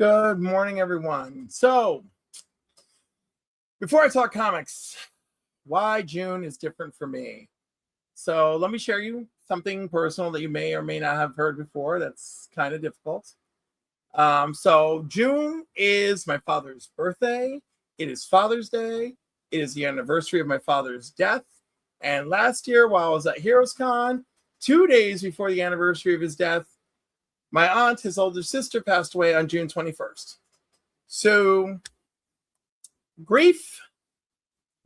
Good morning, everyone. So, before I talk comics, why June is different for me. So, let me share you something personal that you may or may not have heard before that's kind of difficult. So, June is my father's birthday. It is Father's Day. It is the anniversary of my father's death. And last year, while I was at HeroesCon, 2 days before the anniversary of his death, my aunt, his older sister, passed away on June 21st. So, grief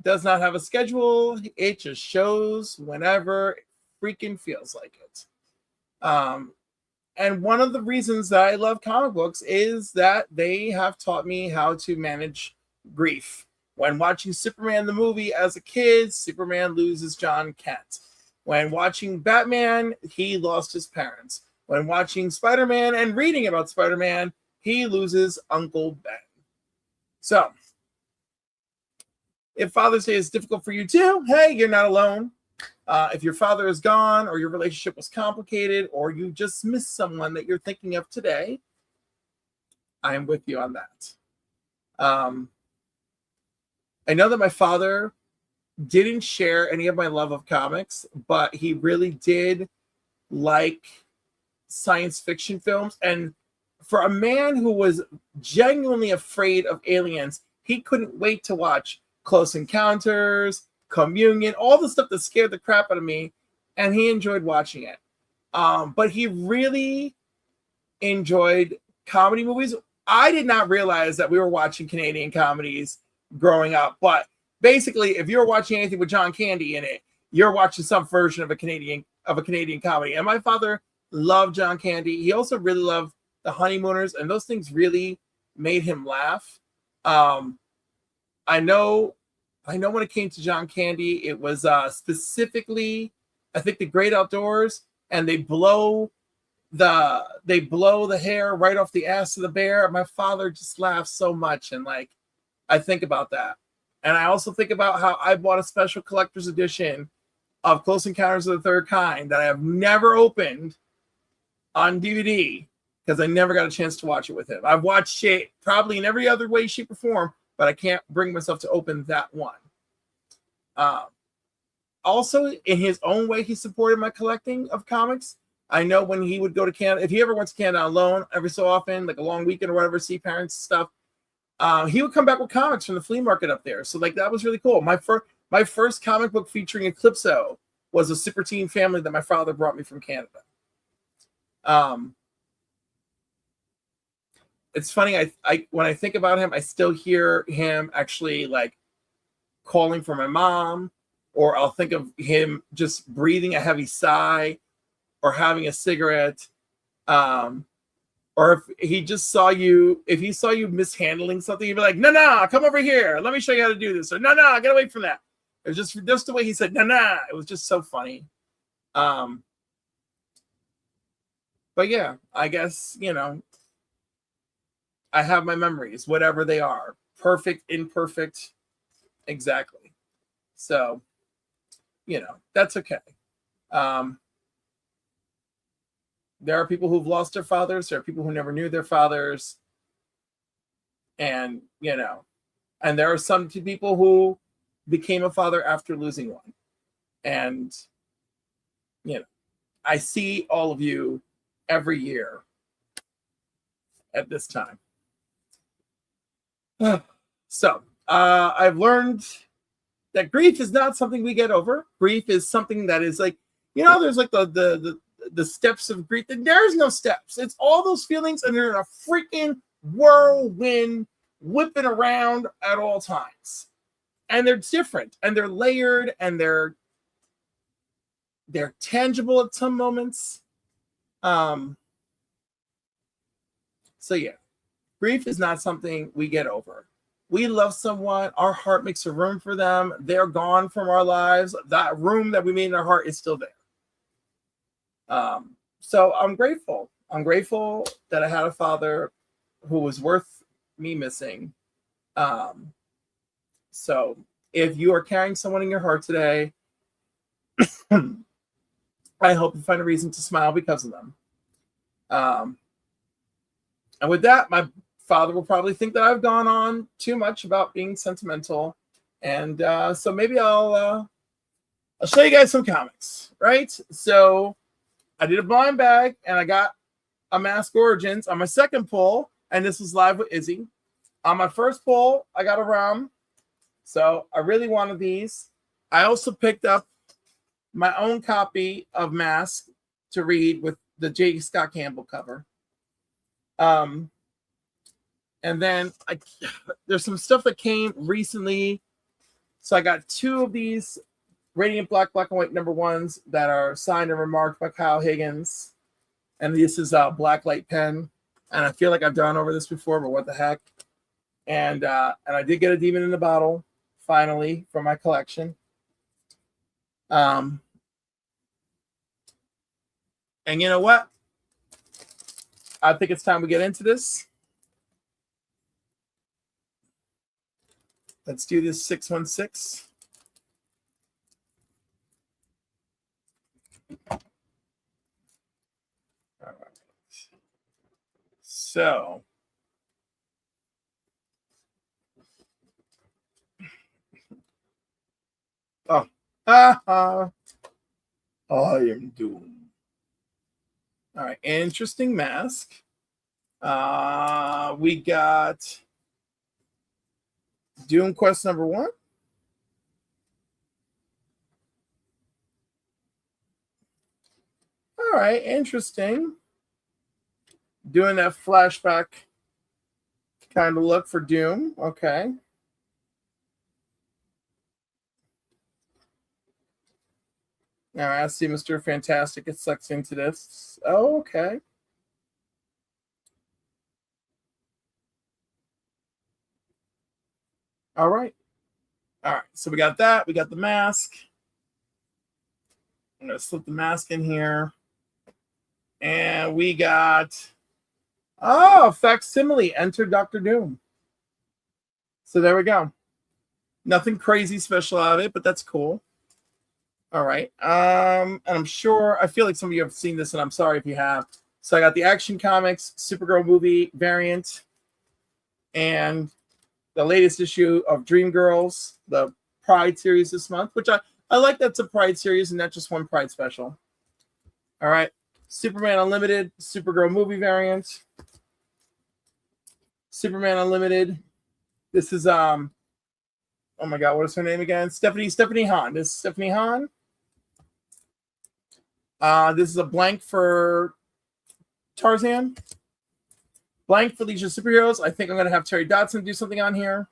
does not have a schedule. It just shows whenever it freaking feels like it. And one of the reasons that I love comic books is that they have taught me how to manage grief. When watching Superman the movie as a kid, Superman loses John Kent. When watching Batman, he lost his parents. When watching Spider-Man and reading about Spider-Man, he loses Uncle Ben. So, if Father's Day is difficult for you too, hey, you're not alone. If your father is gone or your relationship was complicated or you just missed someone that you're thinking of today, I am with you on that. I know that my father didn't share any of my love of comics, but he really did like science fiction films. And for a man who was genuinely afraid of aliens, he couldn't wait to watch Close Encounters, Communion, all the stuff that scared the crap out of me, and he enjoyed watching it. But he really enjoyed comedy movies. I did not realize that we were watching Canadian comedies growing up, but basically, if you're watching anything with John Candy in it, you're watching some version of a Canadian comedy. And my father loved John Candy. He also really loved The Honeymooners, and those things really made him laugh. I know when it came to John Candy, it was specifically, I think, The Great Outdoors, and they blow the hair right off the ass of the bear. My father just laughs so much, and I think about that. And I also think about how I bought a special collector's edition of Close Encounters of the Third Kind that I have never opened on DVD because I never got a chance to watch it with him. I've watched it probably in every other way, shape, or form, but I can't bring myself to open that one. Also, in his own way, he supported my collecting of comics. I know when he would go to Canada, if he ever went to Canada alone, every so often, like a long weekend or whatever, see parents and stuff, he would come back with comics from the flea market up there. So that was really cool. My first comic book featuring Eclipso was a Super Teen Family that my father brought me from Canada. It's funny. I when I think about him, I still hear him actually calling for my mom, or I'll think of him just breathing a heavy sigh or having a cigarette. Or if he saw you mishandling something, he'd be like, no, come over here. Let me show you how to do this. Or no, get away from that. It was just the way he said, no. It was just so funny. But yeah, I guess, I have my memories, whatever they are. Perfect, imperfect. Exactly. So, that's okay. There are people who've lost their fathers. There are people who never knew their fathers. And, and there are some people who became a father after losing one. And, I see all of you every year at this time. So, I've learned that grief is not something we get over. Grief is something that is there's the steps of grief. And there's no steps. It's all those feelings, and they're in a freaking whirlwind whipping around at all times. And they're different, and they're layered, and they're tangible at some moments. So yeah, grief is not something we get over. We love someone, our heart makes a room for them. They're gone from our lives. That room that we made in our heart is still there. So I'm grateful. I'm grateful that I had a father who was worth me missing. So if you are carrying someone in your heart today, I hope you find a reason to smile because of them. And with that, my father will probably think that I've gone on too much about being sentimental. And so maybe I'll show you guys some comics, right? So I did a blind bag and I got a Mask Origins on my second pull, and this was live with Izzy. On my first pull, I got a Rum. So I really wanted these. I also picked up my own copy of Mask to read with the J. Scott Campbell cover. And then there's some stuff that came recently. So I got 2 of these Radiant Black and White #1s that are signed and remarked by Kyle Higgins. And this is a Blacklight pen. And I feel like I've gone over this before, but what the heck. And I did get a Demon in the Bottle, finally, for my collection. And you know what? I think it's time we get into this. Let's do this 616. All right. So, I am doomed. All right, interesting mask. We got Doom Quest #1. All right, interesting. Doing that flashback kind of look for Doom. Okay. All right, I see Mr. Fantastic. It sucks into this. Oh, okay. All right. All right. So we got that. We got the mask. I'm going to slip the mask in here. And we got, Facsimile, Enter Dr. Doom. So there we go. Nothing crazy special out of it, but that's cool. All right. And I'm sure, I feel like some of you have seen this, and I'm sorry if you have. So I got the Action Comics Supergirl movie variant and the latest issue of Dreamgirls, the Pride series this month, which I like that's a Pride series and not just one Pride special. All right. Superman Unlimited, Supergirl movie variant. Superman Unlimited. This is, oh my God, what is her name again? Stephanie Hahn. This is Stephanie Hahn. This is a blank for Tarzan. Blank for Legion of Superheroes. I think I'm going to have Terry Dodson do something on here.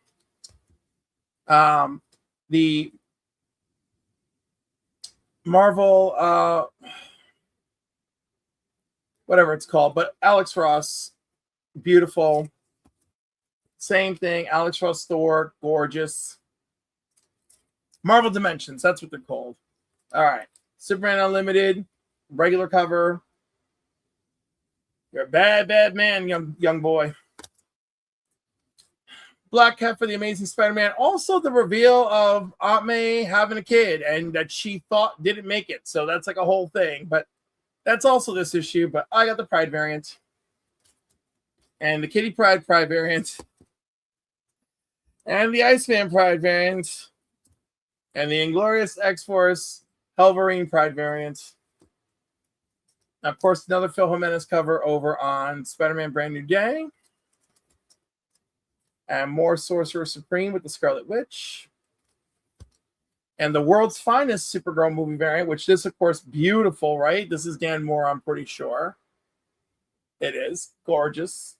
The Marvel, whatever it's called, but Alex Ross, beautiful. Same thing. Alex Ross Thor, gorgeous. Marvel Dimensions, that's what they're called. All right. Superman Unlimited, regular cover. You're a bad, bad man, young boy. Black Cat for the Amazing Spider-Man. Also the reveal of Aunt May having a kid and that she thought didn't make it. So that's like a whole thing. But that's also this issue. But I got the Pride variant. And the Kitty Pride variant. And the Iceman Pride variant. And the Inglorious X-Force Wolverine Pride variant. Of course, another Phil Jimenez cover over on Spider-Man Brand New Day. And more Sorcerer Supreme with the Scarlet Witch. And the World's Finest Supergirl movie variant, which this, of course, beautiful, right? This is Dan Moore, I'm pretty sure. It is. Gorgeous.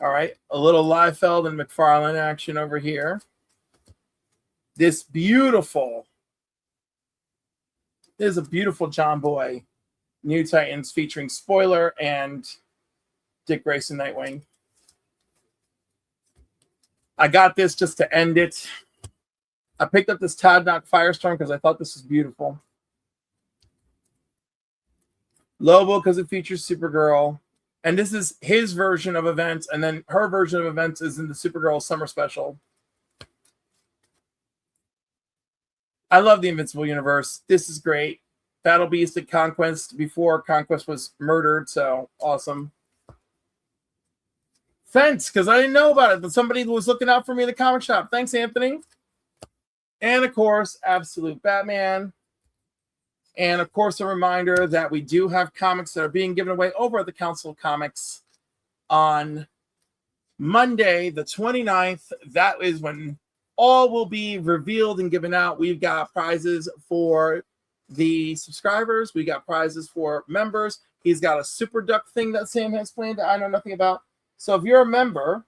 All right. A little Liefeld and McFarlane action over here. This beautiful... This is a beautiful John Boy New Titans featuring Spoiler and Dick Grayson Nightwing. I got this just to end it. I picked up this Todd Knock Firestorm because I thought this was beautiful. Lobo because it features Supergirl. And this is his version of events, and then her version of events is in the Supergirl Summer Special. I love the Invincible Universe. This is great. Battle Beast at Conquest before Conquest was murdered, so awesome. Thanks, because I didn't know about it, but somebody was looking out for me in the comic shop. Thanks, Anthony. And of course, Absolute Batman. And of course, a reminder that we do have comics that are being given away over at the Council of Comics on Monday, the 29th. That is when all will be revealed and given out. We've got prizes for the subscribers. We got prizes for members. He's got a super duck thing that Sam has planned that I know nothing about. So if you're a member,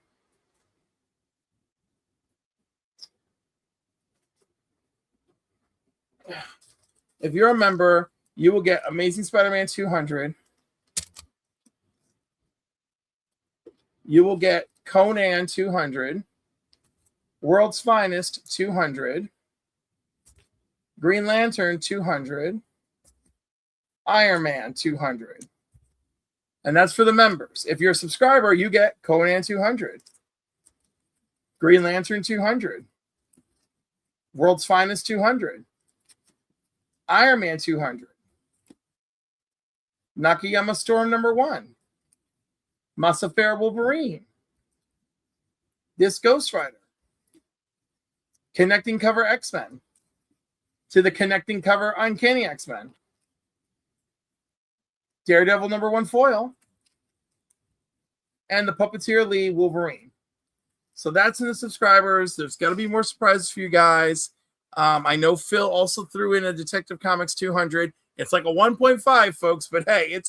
you will get Amazing Spider-Man 200. You will get Conan 200, World's Finest 200, Green Lantern 200, Iron Man 200. And that's for the members. If you're a subscriber, you get Conan 200, Green Lantern 200, World's Finest 200, Iron Man 200, Nakayama Storm #1, Masafair Wolverine, this Ghost Rider, Connecting Cover X-Men, to the Connecting Cover Uncanny X-Men, Daredevil #1 foil, and the Puppeteer Lee Wolverine. So that's in the subscribers. There's got to be more surprises for you guys. I know Phil also threw in a Detective Comics 200. It's like a 1.5, folks, but hey, it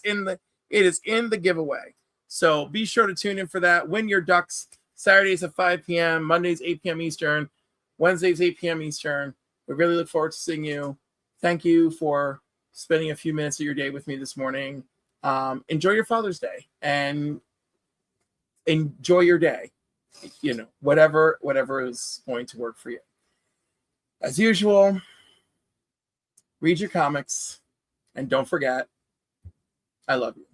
is in the giveaway. So be sure to tune in for that. Win your ducks. Saturdays at 5 p.m., Mondays 8 p.m. Eastern, Wednesdays 8 p.m. Eastern. We really look forward to seeing you. Thank you for spending a few minutes of your day with me this morning. Enjoy your Father's Day and enjoy your day. You know, whatever is going to work for you. As usual, read your comics and don't forget, I love you.